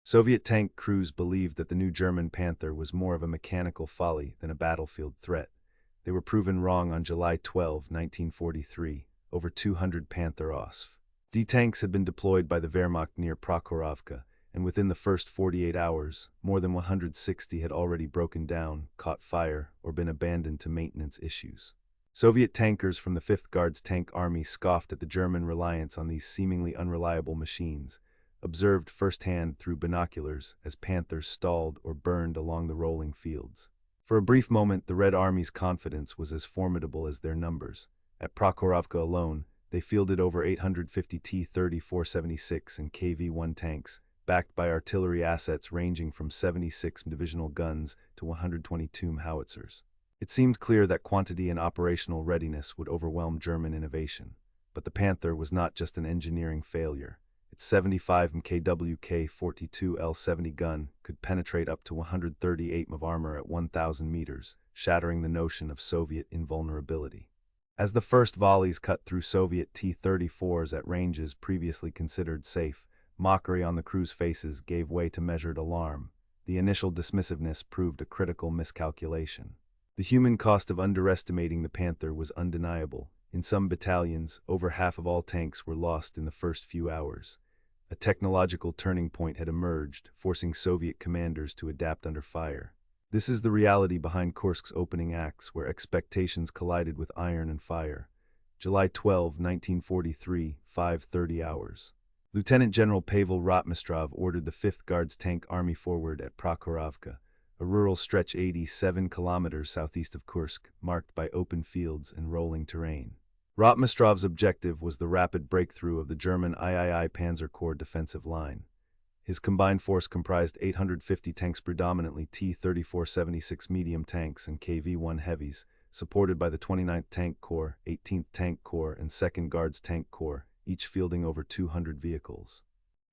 Soviet tank crews believed that the new German Panther was more of a mechanical folly than a battlefield threat. They were proven wrong on July 12, 1943, over 200 Panther OSF. D tanks had been deployed by the Wehrmacht near Prokhorovka, and within the first 48 hours, more than 160 had already broken down, caught fire, or been abandoned to maintenance issues. Soviet tankers from the 5th Guards Tank Army scoffed at the German reliance on these seemingly unreliable machines, observed firsthand through binoculars as Panthers stalled or burned along the rolling fields. For a brief moment, the Red Army's confidence was as formidable as their numbers. At Prokhorovka alone, they fielded over 850 T-34-76 and KV-1 tanks, backed by artillery assets ranging from 76 divisional guns to 122 howitzers. It seemed clear that quantity and operational readiness would overwhelm German innovation. But the Panther was not just an engineering failure. Its 75 kW K-42L-70 gun could penetrate up to 138 of armor at 1,000 meters, shattering the notion of Soviet invulnerability. As the first volleys cut through Soviet T-34s at ranges previously considered safe, mockery on the crew's faces gave way to measured alarm. The initial dismissiveness proved a critical miscalculation. The human cost of underestimating the Panther was undeniable. In some battalions, over half of all tanks were lost in the first few hours. A technological turning point had emerged, forcing Soviet commanders to adapt under fire. This is the reality behind Kursk's opening acts, where expectations collided with iron and fire. July 12, 1943, 5:30 hours. Lieutenant General Pavel Rotmistrov ordered the 5th Guards Tank Army forward at Prokhorovka, a rural stretch 87 kilometers southeast of Kursk, marked by open fields and rolling terrain. Rotmistrov's objective was the rapid breakthrough of the German III Panzer Corps defensive line. His combined force comprised 850 tanks, predominantly T-34-76 medium tanks and KV-1 heavies, supported by the 29th Tank Corps, 18th Tank Corps, and 2nd Guards Tank Corps, each fielding over 200 vehicles.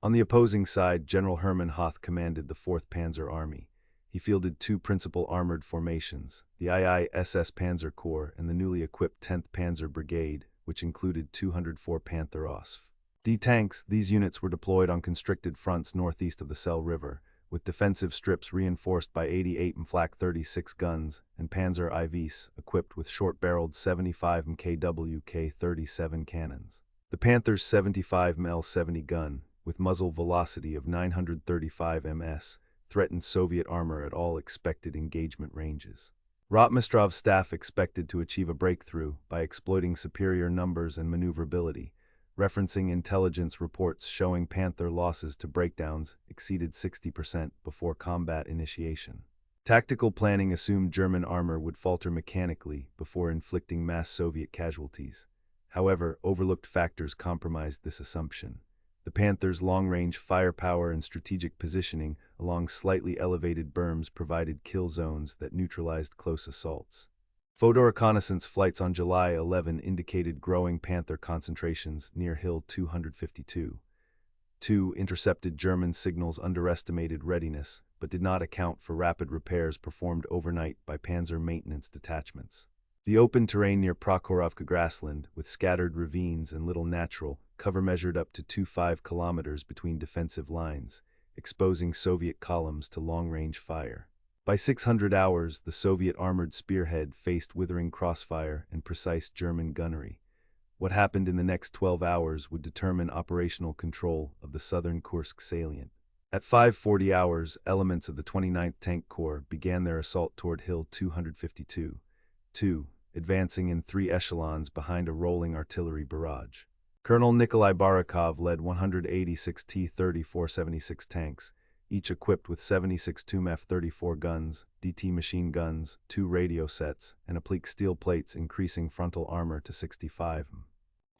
On the opposing side, General Hermann Hoth commanded the 4th Panzer Army. He fielded two principal armored formations, the II-SS Panzer Corps and the newly equipped 10th Panzer Brigade, which included 204 Panther OSF. D tanks, these units were deployed on constricted fronts northeast of the Sel River, with defensive strips reinforced by 88 Flak 36 guns and Panzer IVs equipped with short-barreled 75 kW K-37 cannons. The Panther's 75 L-70 gun, with muzzle velocity of 935 ms, threatened Soviet armor at all expected engagement ranges. Rotmistrov's staff expected to achieve a breakthrough by exploiting superior numbers and maneuverability, referencing intelligence reports showing Panther losses to breakdowns exceeded 60% before combat initiation. Tactical planning assumed German armor would falter mechanically before inflicting mass Soviet casualties. However, overlooked factors compromised this assumption. The Panther's long-range firepower and strategic positioning along slightly elevated berms provided kill zones that neutralized close assaults. Photo reconnaissance flights on July 11 indicated growing Panther concentrations near Hill 252. Two intercepted German signals underestimated readiness, but did not account for rapid repairs performed overnight by Panzer maintenance detachments. The open terrain near Prokhorovka grassland, with scattered ravines and little natural cover, measured up to 25 kilometers between defensive lines, exposing Soviet columns to long-range fire. By 600 hours, the Soviet armored spearhead faced withering crossfire and precise German gunnery. What happened in the next 12 hours would determine operational control of the southern Kursk salient. At 5:40 hours, elements of the 29th Tank Corps began their assault toward Hill 252. Advancing in 3 echelons behind a rolling artillery barrage. Colonel Nikolai Barakov led 186 T-34-76 tanks, each equipped with 76 TUM F-34 guns, DT machine guns, 2 radio sets, and applique steel plates, increasing frontal armor to 65 m.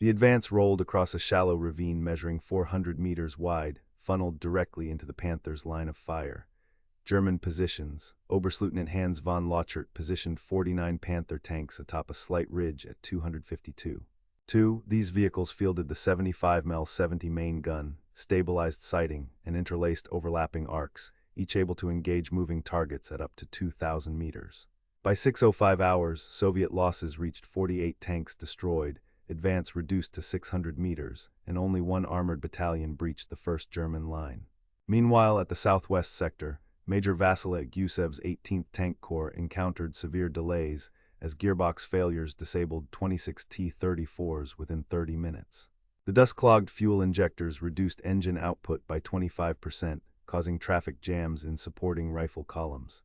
The advance rolled across a shallow ravine measuring 400 meters wide, funneled directly into the Panther's line of fire. German positions. Oberstleutnant Hans von Lauchert positioned 49 Panther tanks atop a slight ridge at 252. These vehicles fielded the 75 L-70 main gun, stabilized sighting, and interlaced overlapping arcs, each able to engage moving targets at up to 2,000 meters. By 6:05 hours, Soviet losses reached 48 tanks destroyed, advance reduced to 600 meters, and only one armored battalion breached the first German line. Meanwhile, at the southwest sector, Major Vasily Gusev's 18th Tank Corps encountered severe delays as gearbox failures disabled 26 T-34s within 30 minutes. The dust-clogged fuel injectors reduced engine output by 25%, causing traffic jams in supporting rifle columns.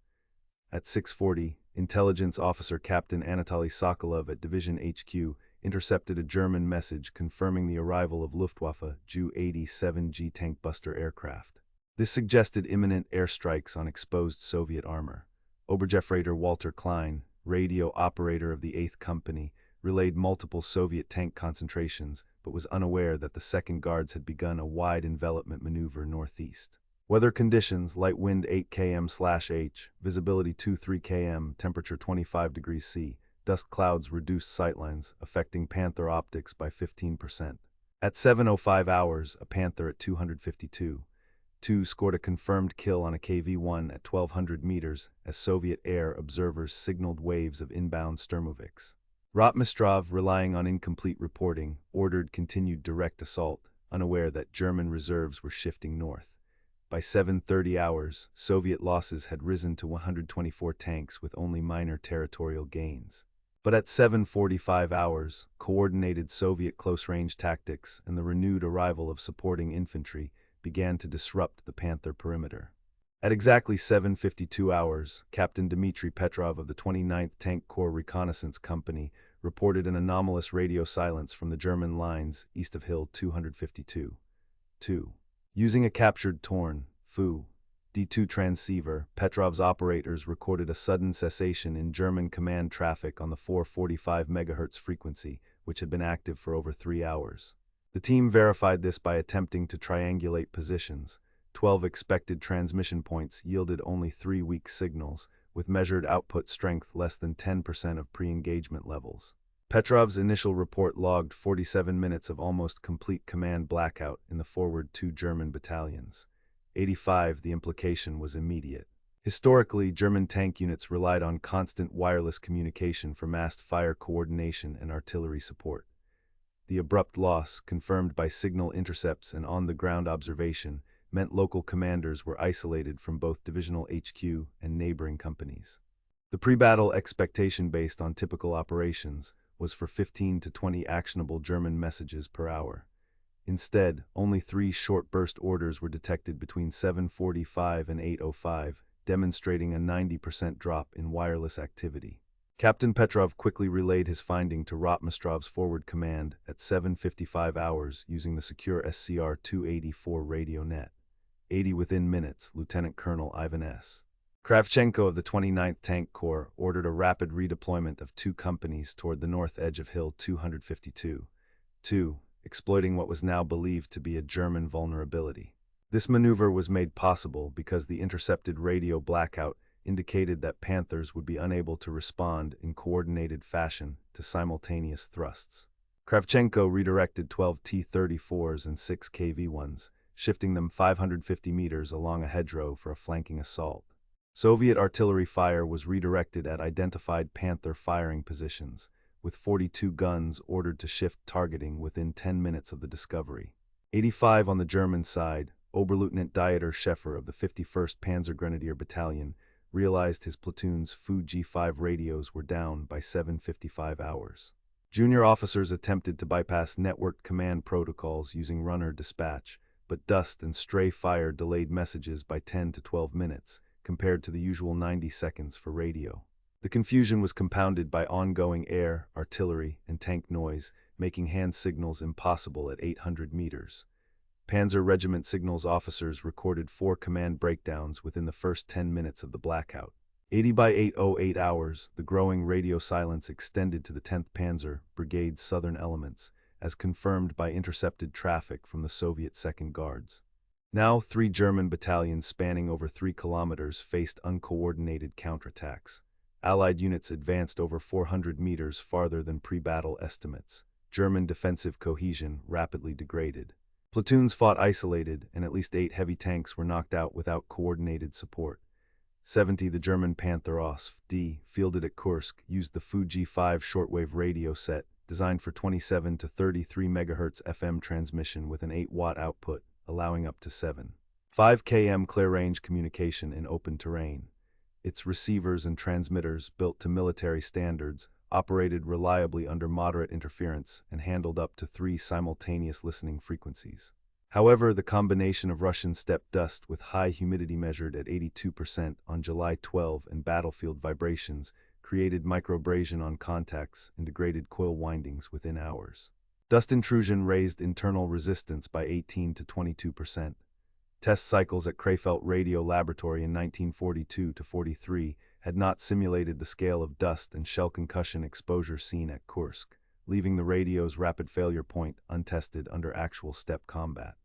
At 6:40, Intelligence Officer Captain Anatoly Sokolov at Division HQ intercepted a German message confirming the arrival of Luftwaffe Ju-87G tank buster aircraft. This suggested imminent airstrikes on exposed Soviet armor. Oberjefreitor Walter Klein, radio operator of the 8th Company, relayed multiple Soviet tank concentrations, but was unaware that the Second Guards had begun a wide envelopment maneuver northeast. Weather conditions: light wind 8 km/h, visibility 2-3 km, temperature 25 degrees C, dust clouds reduced sightlines, affecting Panther optics by 15%. At 7:05 hours, a Panther at 252.2 scored a confirmed kill on a KV-1 at 1,200 meters as Soviet air observers signaled waves of inbound Sturmovix. Rotmistrov, relying on incomplete reporting, ordered continued direct assault, unaware that German reserves were shifting north. By 7:30 hours, Soviet losses had risen to 124 tanks with only minor territorial gains. But at 7:45 hours, coordinated Soviet close-range tactics and the renewed arrival of supporting infantry began to disrupt the Panther perimeter. At exactly 7:52 hours, Captain Dmitry Petrov of the 29th Tank Corps Reconnaissance Company reported an anomalous radio silence from the German lines east of Hill 252.2. Using a captured Torn Fu D2 transceiver, Petrov's operators recorded a sudden cessation in German command traffic on the 445 MHz frequency, which had been active for over 3 hours. The team verified this by attempting to triangulate positions. 12 expected transmission points yielded only 3 weak signals, with measured output strength less than 10% of pre-engagement levels. Petrov's initial report logged 47 minutes of almost complete command blackout in the forward 2 German battalions. 85, the implication was immediate. Historically, German tank units relied on constant wireless communication for massed fire coordination and artillery support. The abrupt loss, confirmed by signal intercepts and on-the-ground observation, meant local commanders were isolated from both divisional HQ and neighboring companies. The pre-battle expectation based on typical operations was for 15 to 20 actionable German messages per hour. Instead, only 3 short burst orders were detected between 7:45 and 8:05, demonstrating a 90% drop in wireless activity. Captain Petrov quickly relayed his finding to Rotmistrov's forward command at 7:55 hours using the secure SCR-284 radio net. 80 within minutes, Lieutenant Colonel Ivan S. Kravchenko of the 29th Tank Corps ordered a rapid redeployment of 2 companies toward the north edge of Hill 252.2, exploiting what was now believed to be a German vulnerability. This maneuver was made possible because the intercepted radio blackout indicated that Panthers would be unable to respond in coordinated fashion to simultaneous thrusts. Kravchenko redirected 12 T-34s and 6 KV-1s, shifting them 550 meters along a hedgerow for a flanking assault. Soviet artillery fire was redirected at identified Panther firing positions, with 42 guns ordered to shift targeting within 10 minutes of the discovery. 85 on the German side, Oberleutnant Dieter Schäfer of the 51st Panzergrenadier Battalion realized his platoon's Fu G5 radios were down by 7:55 hours. Junior officers attempted to bypass networked command protocols using runner dispatch, but dust and stray fire delayed messages by 10 to 12 minutes, compared to the usual 90 seconds for radio. The confusion was compounded by ongoing air, artillery, and tank noise, making hand signals impossible at 800 meters. Panzer Regiment signals officers recorded 4 command breakdowns within the first 10 minutes of the blackout. 80 by 8:08 hours, the growing radio silence extended to the 10th Panzer Brigade's southern elements, as confirmed by intercepted traffic from the Soviet Second Guards. Now 3 German battalions spanning over 3 kilometers faced uncoordinated counterattacks. Allied units advanced over 400 meters farther than pre-battle estimates. German defensive cohesion rapidly degraded. Platoons fought isolated, and at least 8 heavy tanks were knocked out without coordinated support. 70, the German Panther OSF-D, fielded at Kursk, used the Fu G5 shortwave radio set, designed for 27 to 33 MHz FM transmission with an 8-watt output, allowing up to 7.5 5 km clear-range communication in open terrain. Its receivers and transmitters, built to military standards, operated reliably under moderate interference and handled up to 3 simultaneous listening frequencies. However, the combination of Russian steppe dust with high humidity measured at 82% on July 12 and battlefield vibrations created microabrasion on contacts and degraded coil windings within hours. Dust intrusion raised internal resistance by 18 to 22%. Test cycles at Krefeld Radio Laboratory in 1942-43 had not simulated the scale of dust and shell concussion exposure seen at Kursk, leaving the radio's rapid failure point untested under actual steppe combat.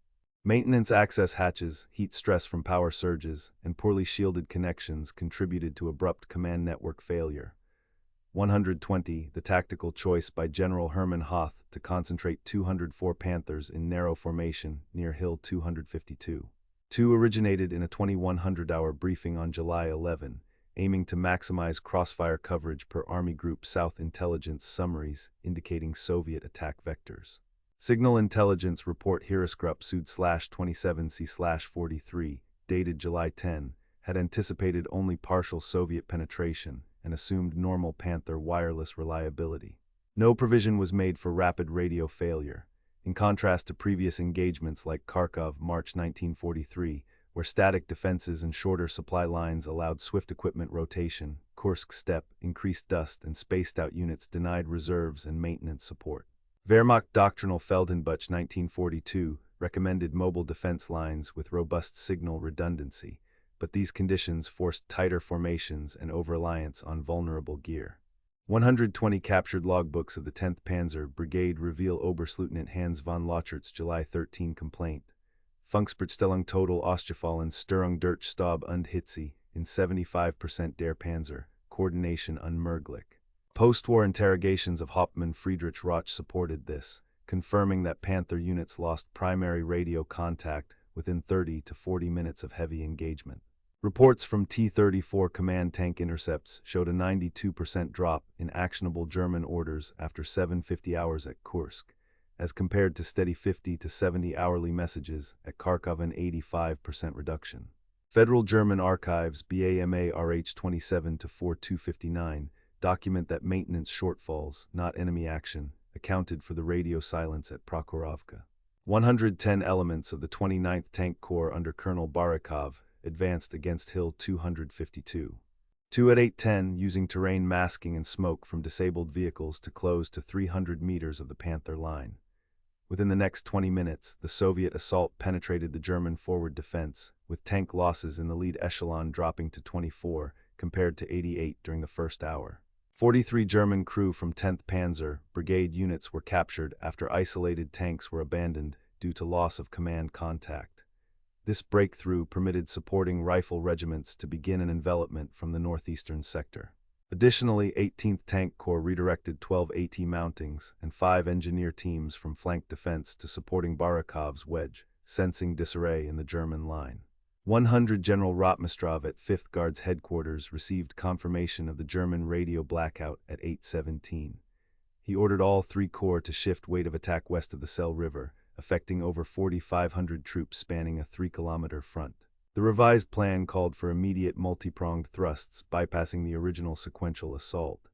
Maintenance access hatches, heat stress from power surges, and poorly shielded connections contributed to abrupt command network failure. 120, the tactical choice by General Hermann Hoth to concentrate 204 Panthers in narrow formation near Hill 252. 2 originated in a 2100-hour briefing on July 11, aiming to maximize crossfire coverage per Army Group South intelligence summaries indicating Soviet attack vectors. Signal Intelligence Report Heeresgruppe Süd/27C/43, dated July 10, had anticipated only partial Soviet penetration and assumed normal Panther wireless reliability. No provision was made for rapid radio failure, in contrast to previous engagements like Kharkov, March 1943, where static defenses and shorter supply lines allowed swift equipment rotation. Kursk steppe, increased dust, and spaced-out units denied reserves and maintenance support. Wehrmacht Doctrinal Feldhandbuch 1942 recommended mobile defense lines with robust signal redundancy, but these conditions forced tighter formations and over-reliance on vulnerable gear. 120 captured logbooks of the 10th Panzer Brigade reveal Oberstleutnant Hans von Lauchert's July 13 complaint. Funkspritstellung total Ausgefallen Störung durch Stab und Hitze in 75% der Panzer, coordination unmöglich. Post-war interrogations of Hauptmann Friedrich Rauch supported this, confirming that Panther units lost primary radio contact within 30 to 40 minutes of heavy engagement. Reports from T-34 command tank intercepts showed a 92% drop in actionable German orders after 750 hours at Kursk, as compared to steady 50 to 70 hourly messages at Kharkov, an 85% reduction. Federal German Archives BAMA RH 27-4259 document that maintenance shortfalls, not enemy action, accounted for the radio silence at Prokhorovka. 110 elements of the 29th Tank Corps under Colonel Barakov advanced against Hill 252. 2 at 8:10, using terrain masking and smoke from disabled vehicles to close to 300 meters of the Panther line. Within the next 20 minutes, the Soviet assault penetrated the German forward defense, with tank losses in the lead echelon dropping to 24, compared to 88 during the first hour. 43 German crew from 10th Panzer Brigade units were captured after isolated tanks were abandoned due to loss of command contact. This breakthrough permitted supporting rifle regiments to begin an envelopment from the northeastern sector. Additionally, 18th Tank Corps redirected 12 AT mountings and 5 engineer teams from flank defense to supporting Barakov's wedge, sensing disarray in the German line. 100 General Rotmistrov at 5th Guards headquarters received confirmation of the German radio blackout at 8:17. He ordered all 3 corps to shift weight of attack west of the Sel River, affecting over 4,500 troops spanning a 3-kilometer front. The revised plan called for immediate multi-pronged thrusts, bypassing the original sequential assault.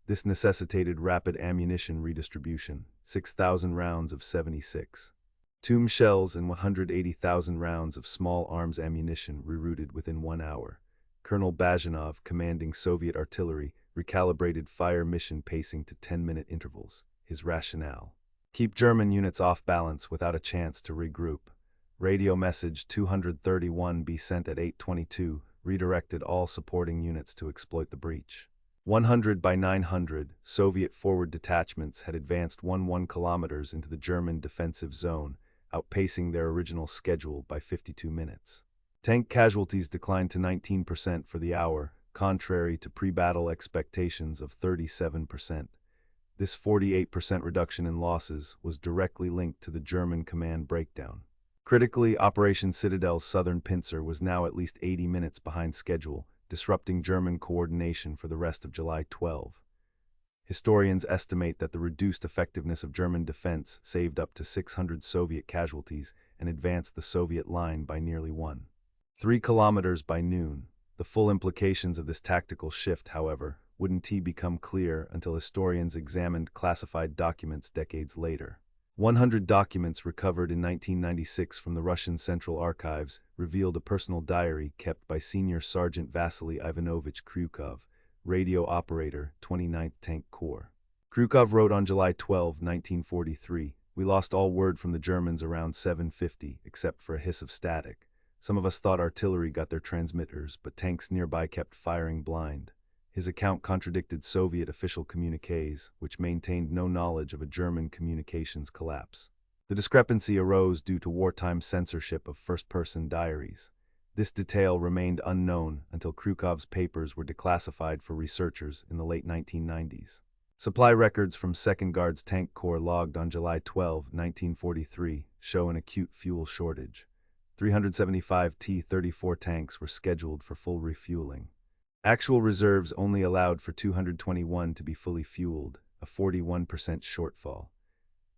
This necessitated rapid ammunition redistribution, 6,000 rounds of 76. Tomb shells and 180,000 rounds of small arms ammunition rerouted within 1 hour. Colonel Bazhanov, commanding Soviet artillery, recalibrated fire mission pacing to 10-minute intervals. His rationale: keep German units off balance without a chance to regroup. Radio message 231B sent at 8:22 redirected all supporting units to exploit the breach. 100 by 900 Soviet forward detachments had advanced 1 kilometers into the German defensive zone, outpacing their original schedule by 52 minutes. Tank casualties declined to 19% for the hour, contrary to pre-battle expectations of 37%. This 48% reduction in losses was directly linked to the German command breakdown. Critically, Operation Citadel's southern pincer was now at least 80 minutes behind schedule, disrupting German coordination for the rest of July 12. Historians estimate that the reduced effectiveness of German defense saved up to 600 Soviet casualties and advanced the Soviet line by nearly 1.3 kilometers by noon. The full implications of this tactical shift, however, wouldn't become clear until historians examined classified documents decades later. 100 documents recovered in 1996 from the Russian Central Archives revealed a personal diary kept by Senior Sergeant Vasily Ivanovich Kryukov, radio operator, 29th Tank Corps. Kryukov wrote on July 12, 1943, "We lost all word from the Germans around 7:50, except for a hiss of static. Some of us thought artillery got their transmitters, but tanks nearby kept firing blind." His account contradicted Soviet official communiques, which maintained no knowledge of a German communications collapse. The discrepancy arose due to wartime censorship of first-person diaries. This detail remained unknown until Kryukov's papers were declassified for researchers in the late 1990s. Supply records from 2nd Guards Tank Corps logged on July 12, 1943, show an acute fuel shortage. 375 T-34 tanks were scheduled for full refueling. Actual reserves only allowed for 221 to be fully fueled, a 41% shortfall.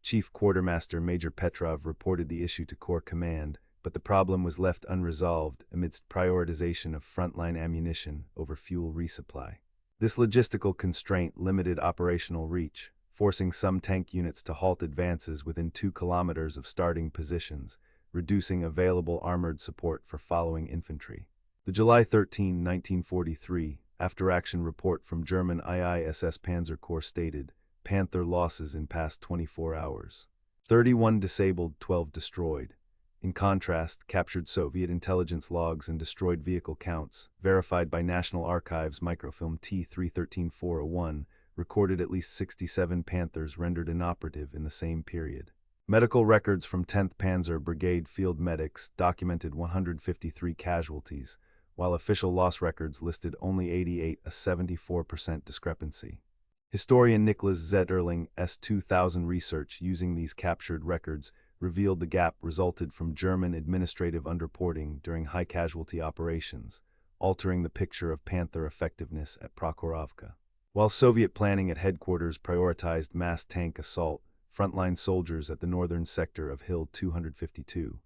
Chief Quartermaster Major Petrov reported the issue to Corps Command, but the problem was left unresolved amidst prioritization of frontline ammunition over fuel resupply. This logistical constraint limited operational reach, forcing some tank units to halt advances within 2 kilometers of starting positions, reducing available armored support for following infantry. The July 13, 1943, after-action report from German IISS Panzer Corps stated, Panther losses in past 24 hours. 31 disabled, 12 destroyed. In contrast, captured Soviet intelligence logs and destroyed vehicle counts, verified by National Archives microfilm T313-401, recorded at least 67 Panthers rendered inoperative in the same period. Medical records from 10th Panzer Brigade field medics documented 153 casualties, while official loss records listed only 88, a 74% discrepancy. Historian Nicholas Zetterling's 2000 research using these captured records revealed the gap resulted from German administrative underreporting during high-casualty operations, altering the picture of Panther effectiveness at Prokhorovka. While Soviet planning at headquarters prioritized mass tank assault, frontline soldiers at the northern sector of Hill 252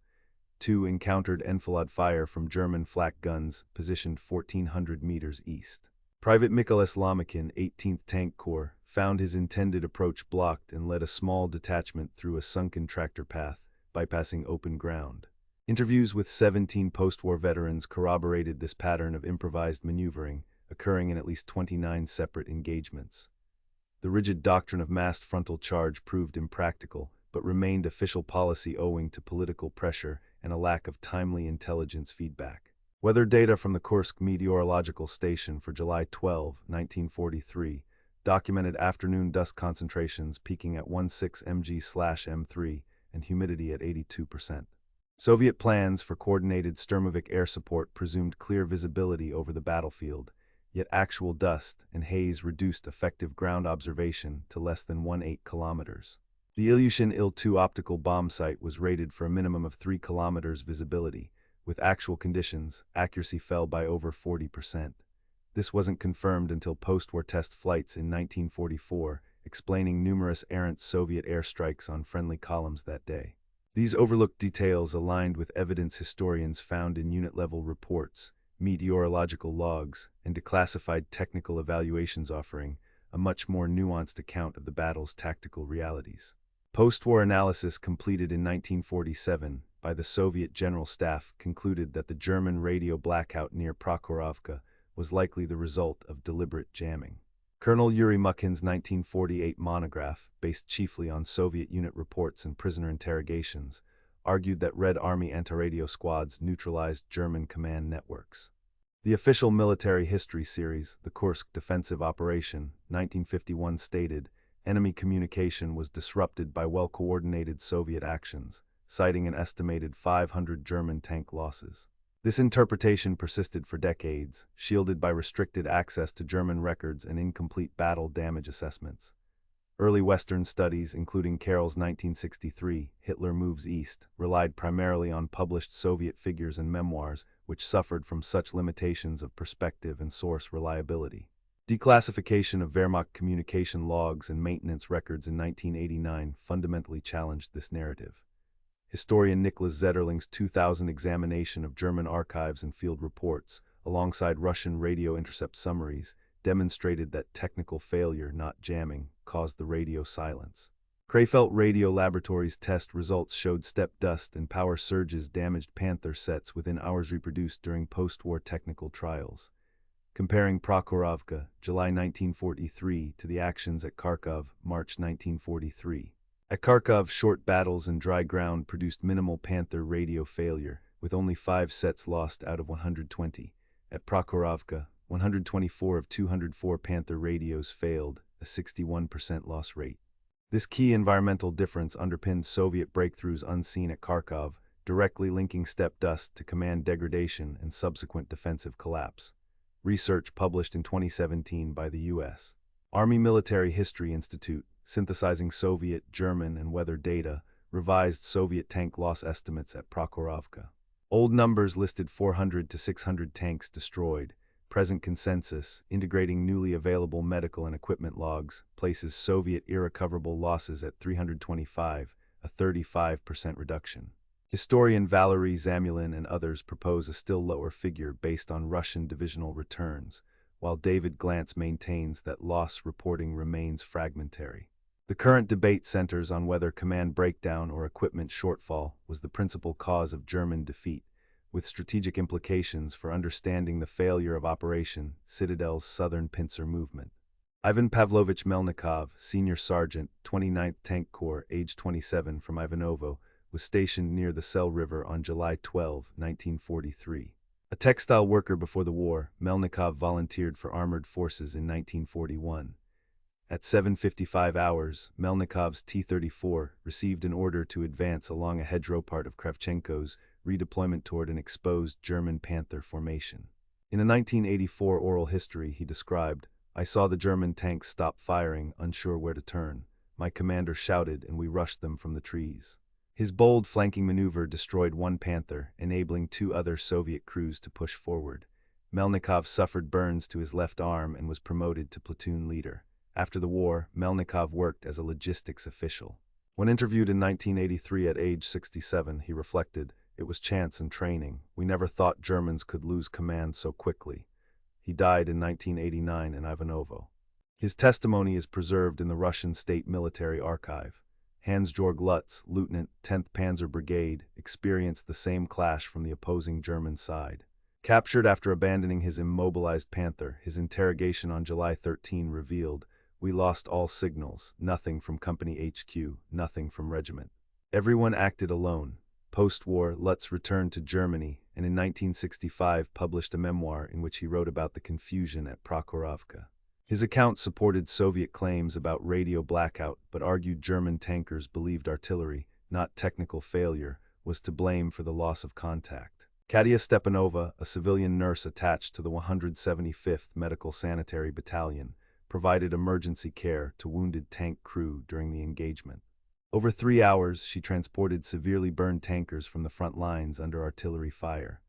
encountered enfilade fire from German flak guns positioned 1,400 meters east. Private Mikhail Slomykin, 18th Tank Corps, found his intended approach blocked and led a small detachment through a sunken tractor path, bypassing open ground. Interviews with 17 post-war veterans corroborated this pattern of improvised maneuvering, occurring in at least 29 separate engagements. The rigid doctrine of massed frontal charge proved impractical, but remained official policy owing to political pressure and a lack of timely intelligence feedback. Weather data from the Kursk Meteorological Station for July 12, 1943, documented afternoon dust concentrations peaking at 16 mg/m3 and humidity at 82%. Soviet plans for coordinated Sturmovik air support presumed clear visibility over the battlefield, yet actual dust and haze reduced effective ground observation to less than 1.8 kilometers. The Ilyushin Il-2 optical bomb site was rated for a minimum of 3 kilometers visibility. With actual conditions, accuracy fell by over 40%. This wasn't confirmed until post-war test flights in 1944, explaining numerous errant Soviet airstrikes on friendly columns that day. These overlooked details aligned with evidence historians found in unit-level reports, meteorological logs, and declassified technical evaluations, offering a much more nuanced account of the battle's tactical realities. Post-war analysis completed in 1947 by the Soviet General Staff concluded that the German radio blackout near Prokhorovka was likely the result of deliberate jamming. Colonel Yuri Mukhin's 1948 monograph, based chiefly on Soviet unit reports and prisoner interrogations, argued that Red Army anti-radio squads neutralized German command networks. The official military history series, the Kursk Defensive Operation, 1951 stated, enemy communication was disrupted by well-coordinated Soviet actions, citing an estimated 500 German tank losses. This interpretation persisted for decades, shielded by restricted access to German records and incomplete battle damage assessments. Early Western studies, including Carroll's 1963, Hitler Moves East, relied primarily on published Soviet figures and memoirs, which suffered from such limitations of perspective and source reliability. Declassification of Wehrmacht communication logs and maintenance records in 1989 fundamentally challenged this narrative. Historian Nicholas Zetterling's 2000 examination of German archives and field reports, alongside Russian radio intercept summaries, demonstrated that technical failure, not jamming, caused the radio silence. Krefeld Radio Laboratories test results showed step dust and power surges damaged Panther sets within hours reproduced during post-war technical trials. Comparing Prokhorovka, July 1943, to the actions at Kharkov, March 1943. At Kharkov, short battles and dry ground produced minimal Panther radio failure, with only 5 sets lost out of 120. At Prokhorovka, 124 of 204 Panther radios failed, a 61% loss rate. This key environmental difference underpinned Soviet breakthroughs unseen at Kharkov, directly linking step dust to command degradation and subsequent defensive collapse. Research published in 2017 by the U.S. Army Military History Institute, synthesizing Soviet, German, and weather data, revised Soviet tank loss estimates at Prokhorovka. Old numbers listed 400 to 600 tanks destroyed. Present consensus, integrating newly available medical and equipment logs, places Soviet irrecoverable losses at 325, a 35% reduction. Historian Valery Zamulin and others propose a still lower figure based on Russian divisional returns, while David Glantz maintains that loss reporting remains fragmentary. The current debate centers on whether command breakdown or equipment shortfall was the principal cause of German defeat, with strategic implications for understanding the failure of Operation Citadel's southern pincer movement. Ivan Pavlovich Melnikov, senior sergeant, 29th Tank Corps, age 27, from Ivanovo, was stationed near the Sel River on July 12, 1943. A textile worker before the war, Melnikov volunteered for armored forces in 1941. At 7:55 hours, Melnikov's T-34 received an order to advance along a hedgerow part of Kravchenko's redeployment toward an exposed German Panther formation. In a 1984 oral history, he described, "I saw the German tanks stop firing, unsure where to turn. My commander shouted and we rushed them from the trees." His bold flanking maneuver destroyed one Panther, enabling 2 other Soviet crews to push forward. Melnikov suffered burns to his left arm and was promoted to platoon leader. After the war, Melnikov worked as a logistics official. When interviewed in 1983 at age 67, he reflected, "It was chance and training. We never thought Germans could lose command so quickly." He died in 1989 in Ivanovo. His testimony is preserved in the Russian State Military Archive. Hans-Georg Lutz, Lieutenant, 10th Panzer Brigade, experienced the same clash from the opposing German side. Captured after abandoning his immobilized Panther, his interrogation on July 13 revealed, "We lost all signals, nothing from Company HQ, nothing from regiment. Everyone acted alone." Post-war, Lutz returned to Germany and in 1965 published a memoir in which he wrote about the confusion at Prokhorovka. His account supported Soviet claims about radio blackout but argued German tankers believed artillery, not technical failure, was to blame for the loss of contact. Katia Stepanova, a civilian nurse attached to the 175th Medical Sanitary Battalion, provided emergency care to wounded tank crew during the engagement. Over 3 hours, she transported severely burned tankers from the front lines under artillery fire.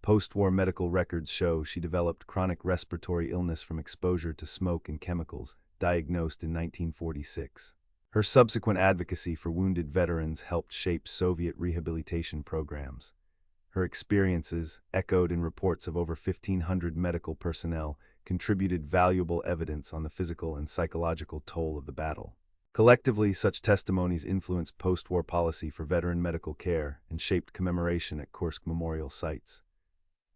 Post-war medical records show she developed chronic respiratory illness from exposure to smoke and chemicals, diagnosed in 1946. Her subsequent advocacy for wounded veterans helped shape Soviet rehabilitation programs. Her experiences, echoed in reports of over 1,500 medical personnel, contributed valuable evidence on the physical and psychological toll of the battle. Collectively, such testimonies influenced post-war policy for veteran medical care and shaped commemoration at Kursk memorial sites.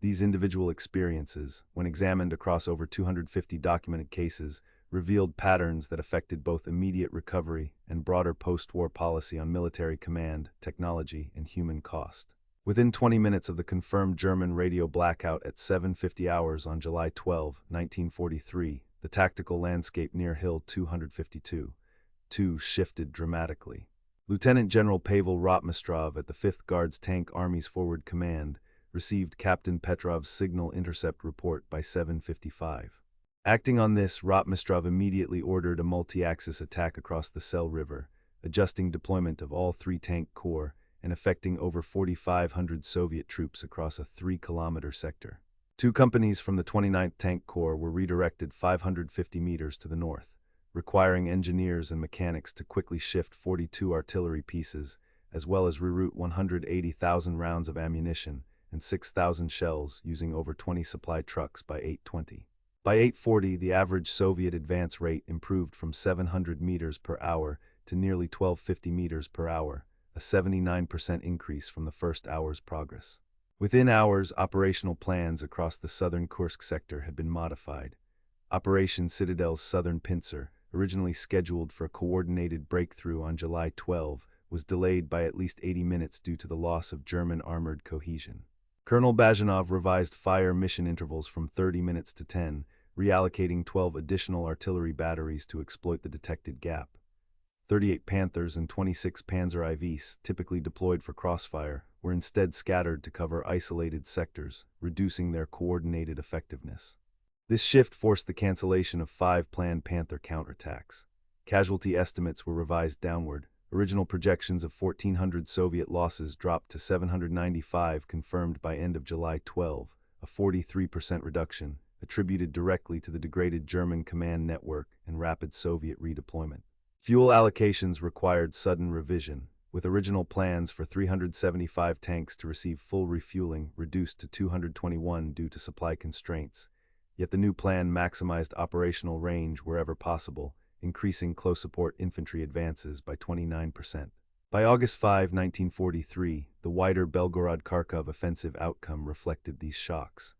These individual experiences, when examined across over 250 documented cases, revealed patterns that affected both immediate recovery and broader post-war policy on military command, technology, and human cost. Within 20 minutes of the confirmed German radio blackout at 7:50 hours on July 12, 1943, the tactical landscape near Hill 252 shifted dramatically. Lieutenant General Pavel Rotmistrov at the 5th Guards Tank Army's Forward Command received Captain Petrov's signal intercept report by 7:55. Acting on this, Rotmistrov immediately ordered a multi-axis attack across the Sel River, adjusting deployment of all 3 tank corps and affecting over 4,500 Soviet troops across a 3-kilometer sector. 2 companies from the 29th Tank Corps were redirected 550 meters to the north, requiring engineers and mechanics to quickly shift 42 artillery pieces, as well as reroute 180,000 rounds of ammunition and 6,000 shells using over 20 supply trucks by 8:20. By 8:40, the average Soviet advance rate improved from 700 meters per hour to nearly 1250 meters per hour, a 79% increase from the first hour's progress. Within hours, operational plans across the southern Kursk sector had been modified. Operation Citadel's southern pincer, originally scheduled for a coordinated breakthrough on July 12, was delayed by at least 80 minutes due to the loss of German armored cohesion. Colonel Bazhanov revised fire mission intervals from 30 minutes to 10, reallocating 12 additional artillery batteries to exploit the detected gap. 38 Panthers and 26 Panzer IVs, typically deployed for crossfire, were instead scattered to cover isolated sectors, reducing their coordinated effectiveness. This shift forced the cancellation of 5 planned Panther counterattacks. Casualty estimates were revised downward. Original projections of 1,400 Soviet losses dropped to 795, confirmed by end of July 12, a 43% reduction, attributed directly to the degraded German command network and rapid Soviet redeployment. Fuel allocations required sudden revision, with original plans for 375 tanks to receive full refueling reduced to 221 due to supply constraints. Yet the new plan maximized operational range wherever possible, increasing close support infantry advances by 29%. By August 5, 1943, the wider Belgorod-Kharkov offensive outcome reflected these shocks.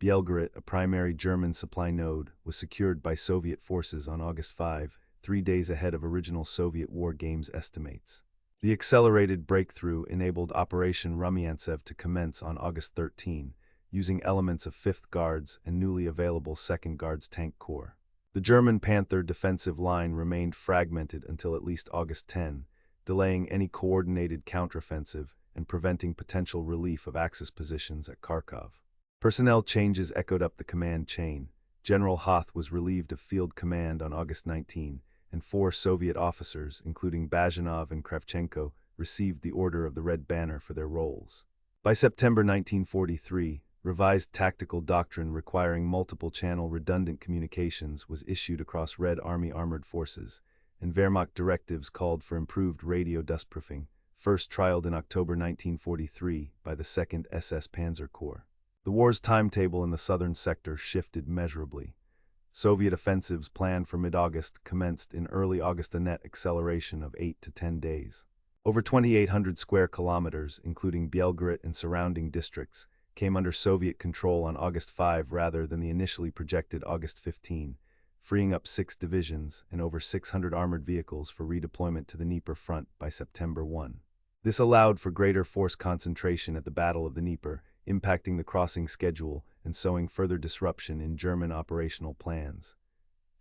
Belgorod, a primary German supply node, was secured by Soviet forces on August 5, 3 days ahead of original Soviet War Games estimates. The accelerated breakthrough enabled Operation Rumyantsev to commence on August 13, using elements of 5th Guards and newly available 2nd Guards Tank Corps. The German Panther defensive line remained fragmented until at least August 10, delaying any coordinated counteroffensive and preventing potential relief of Axis positions at Kharkov. Personnel changes echoed up the command chain. General Hoth was relieved of field command on August 19, and 4 Soviet officers, including Bazhanov and Kravchenko, received the Order of the Red Banner for their roles. By September 1943, revised tactical doctrine requiring multiple-channel redundant communications was issued across Red Army armored forces, and Wehrmacht directives called for improved radio dustproofing, first trialed in October 1943 by the 2nd SS Panzer Corps. The war's timetable in the southern sector shifted measurably. Soviet offensives planned for mid-August commenced in early August, a net acceleration of 8 to 10 days. Over 2,800 square kilometers, including Belgorod and surrounding districts, came under Soviet control on August 5 rather than the initially projected August 15, freeing up 6 divisions and over 600 armored vehicles for redeployment to the Dnieper front by September 1. This allowed for greater force concentration at the Battle of the Dnieper, impacting the crossing schedule and sowing further disruption in German operational plans.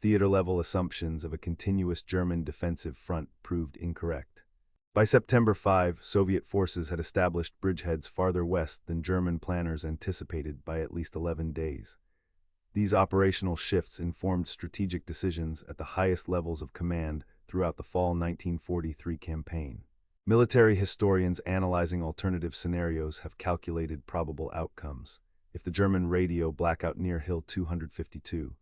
Theater-level assumptions of a continuous German defensive front proved incorrect. By September 5, Soviet forces had established bridgeheads farther west than German planners anticipated by at least 11 days. These operational shifts informed strategic decisions at the highest levels of command throughout the fall 1943 campaign. Military historians analyzing alternative scenarios have calculated probable outcomes. If the German radio blackout near Hill 252,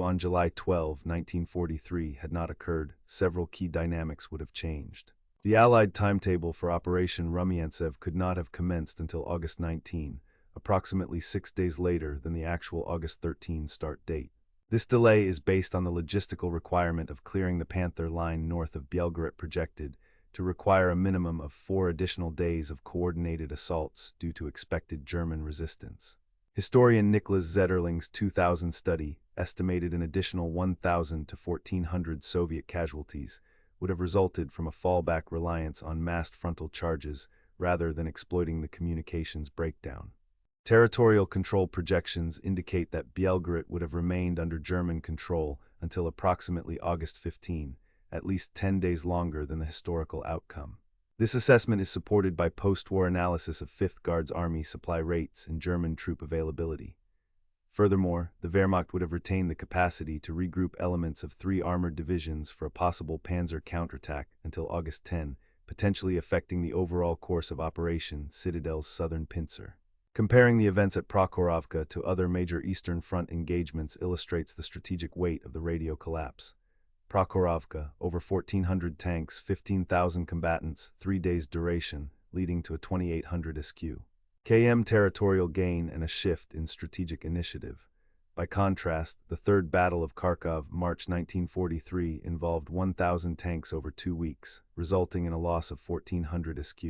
on July 12, 1943 had not occurred, several key dynamics would have changed. The Allied timetable for Operation Rumyantsev could not have commenced until August 19, approximately 6 days later than the actual August 13 start date. This delay is based on the logistical requirement of clearing the Panther line north of Belgorod projected to require a minimum of 4 additional days of coordinated assaults due to expected German resistance. Historian Nicholas Zetterling's 2000 study estimated an additional 1,000 to 1,400 Soviet casualties would have resulted from a fallback reliance on massed frontal charges rather than exploiting the communications breakdown. Territorial control projections indicate that Belgorod would have remained under German control until approximately August 15, at least 10 days longer than the historical outcome. This assessment is supported by post-war analysis of 5th Guards Army supply rates and German troop availability. Furthermore, the Wehrmacht would have retained the capacity to regroup elements of 3 armored divisions for a possible Panzer counterattack until August 10, potentially affecting the overall course of Operation Citadel's southern pincer. Comparing the events at Prokhorovka to other major Eastern Front engagements illustrates the strategic weight of the radio collapse. Prokhorovka, over 1,400 tanks, 15,000 combatants, 3 days duration, leading to a 2,800 SQ. km territorial gain and a shift in strategic initiative. By contrast, the Third Battle of Kharkov, March 1943, involved 1,000 tanks over 2 weeks, resulting in a loss of 1,400 SQ.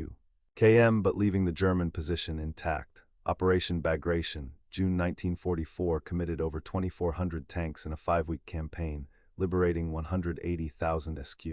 km but leaving the German position intact. Operation Bagration, June 1944, committed over 2,400 tanks in a 5-week campaign, liberating 180,000 SQ.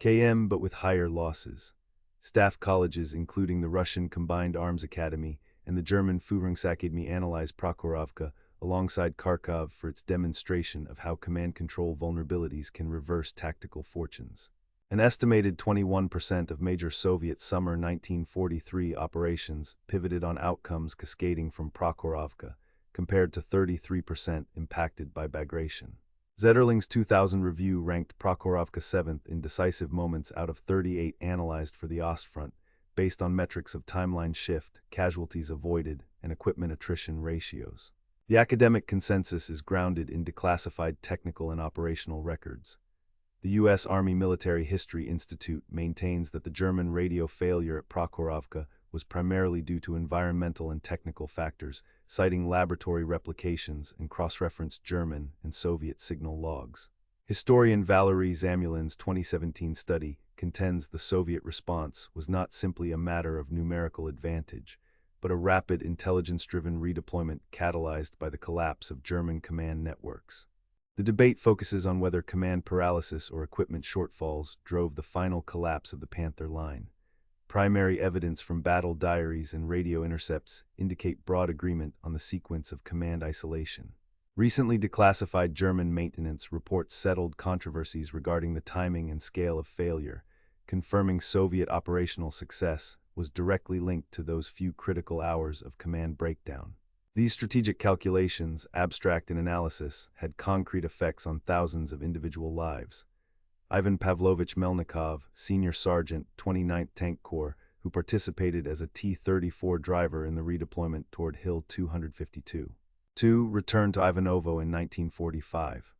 km but with higher losses. Staff colleges, including the Russian Combined Arms Academy and the German Führungsakademie, analyzed Prokhorovka alongside Kharkov for its demonstration of how command control vulnerabilities can reverse tactical fortunes. An estimated 21% of major Soviet summer 1943 operations pivoted on outcomes cascading from Prokhorovka, compared to 33% impacted by Bagration. Zetterling's 2000 review ranked Prokhorovka 7th in decisive moments out of 38 analyzed for the Ostfront, based on metrics of timeline shift, casualties avoided, and equipment attrition ratios. The academic consensus is grounded in declassified technical and operational records. The U.S. Army Military History Institute maintains that the German radio failure at Prokhorovka was primarily due to environmental and technical factors, citing laboratory replications and cross-referenced German and Soviet signal logs. Historian Valery Zamulin's 2017 study contends the Soviet response was not simply a matter of numerical advantage, but a rapid intelligence-driven redeployment catalyzed by the collapse of German command networks. The debate focuses on whether command paralysis or equipment shortfalls drove the final collapse of the Panther line. Primary evidence from battle diaries and radio intercepts indicate broad agreement on the sequence of command isolation. Recently declassified German maintenance reports settled controversies regarding the timing and scale of failure, confirming Soviet operational success was directly linked to those few critical hours of command breakdown. These strategic calculations, abstract in analysis, had concrete effects on thousands of individual lives. Ivan Pavlovich Melnikov, Senior Sergeant, 29th Tank Corps, who participated as a T-34 driver in the redeployment toward Hill 252. 2. Returned to Ivanovo in 1945.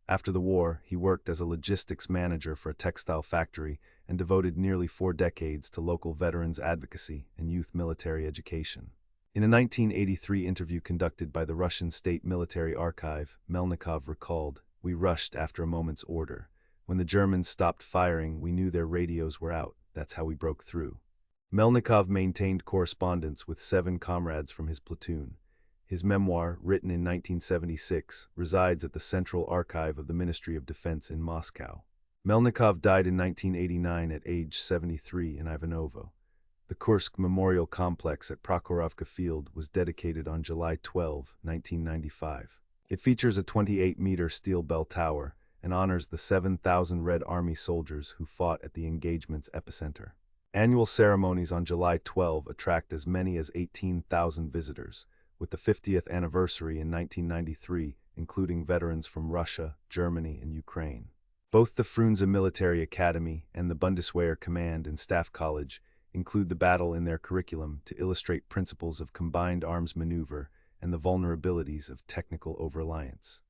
After the war, he worked as a logistics manager for a textile factory and devoted nearly 4 decades to local veterans advocacy and youth military education. In a 1983 interview conducted by the Russian State Military Archive, Melnikov recalled, "We rushed after a moment's order. When the Germans stopped firing, we knew their radios were out. That's how we broke through." Melnikov maintained correspondence with 7 comrades from his platoon. His memoir, written in 1976, resides at the Central Archive of the Ministry of Defense in Moscow. Melnikov died in 1989 at age 73 in Ivanovo. The Kursk Memorial Complex at Prokhorovka Field was dedicated on July 12, 1995. It features a 28-meter steel bell tower and honors the 7,000 Red Army soldiers who fought at the engagement's epicenter. Annual ceremonies on July 12 attract as many as 18,000 visitors, with the 50th anniversary in 1993 including veterans from Russia, Germany, and Ukraine. Both the Frunze Military Academy and the Bundeswehr Command and Staff College include the battle in their curriculum to illustrate principles of combined arms maneuver and the vulnerabilities of technical over-reliance.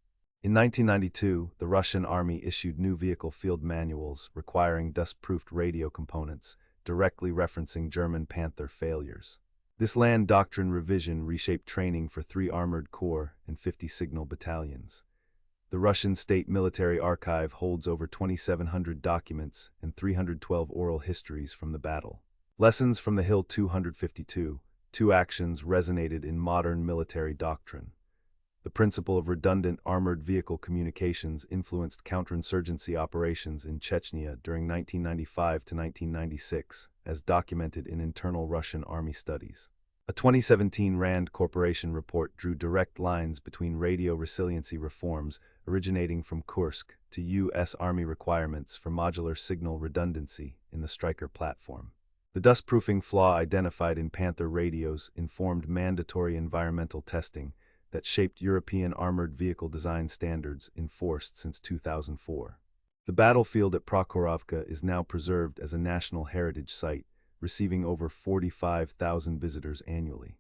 In 1992, the Russian Army issued new vehicle field manuals requiring dust-proofed radio components, directly referencing German Panther failures. This land doctrine revision reshaped training for 3 armored corps and 50 signal battalions. The Russian State Military Archive holds over 2,700 documents and 312 oral histories from the battle. Lessons from the Hill 252, 2 actions resonated in modern military doctrine. The principle of redundant armored vehicle communications influenced counterinsurgency operations in Chechnya during 1995 to 1996, as documented in internal Russian Army studies. A 2017 RAND Corporation report drew direct lines between radio resiliency reforms originating from Kursk to U.S. Army requirements for modular signal redundancy in the Stryker platform. The dust-proofing flaw identified in Panther radios informed mandatory environmental testing that shaped European armored vehicle design standards enforced since 2004. The battlefield at Prokhorovka is now preserved as a National Heritage Site, receiving over 45,000 visitors annually.